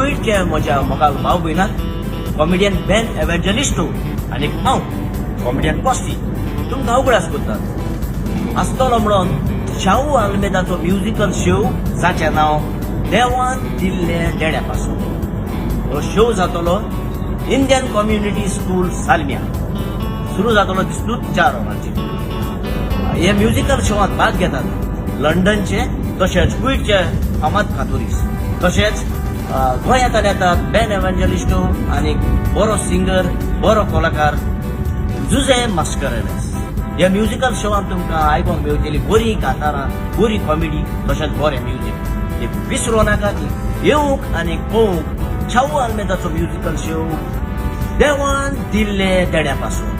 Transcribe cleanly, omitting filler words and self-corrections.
कुईटचे म्हज्या मोगाल भाव भयणात कॉमेडियन बेन एव्हेंजलिस्टो आनी हांव कॉमेडियन कॉस्टी तुमकां उगडास करतात. आसतलो म्हणून शाहू आल्मेदाचो म्युझिकल शो जाचें नांव देवान दिल्ले देड्यापासून. हो शो जातलो इंडियन कम्युनिटी स्कूल सालमिया. सुरू जातलो दिसतूच 4 वरांचेर. हे म्युझिकल शोवांत भाग घेतात लंडनचे तशेंच कुईटचे फामाद कातुरीस, तशेंच गोंयांतल्यान येतात बेन एव्हेंजलिस्टो आनी बरो सिंगर बरो कलाकार जुझे मास्करेनस. ह्या म्युझिकल शोवांत तुमकां आयकूंक मेळटली बरी कातारां, बरी कॉमेडी तशेंच बरें म्युझिक. हे विसरूं नाका ती येवंक आनी पळोवंक शाहू आल्मेदाचो म्युझिकल शो देवान दिल्ले देड्यापासून.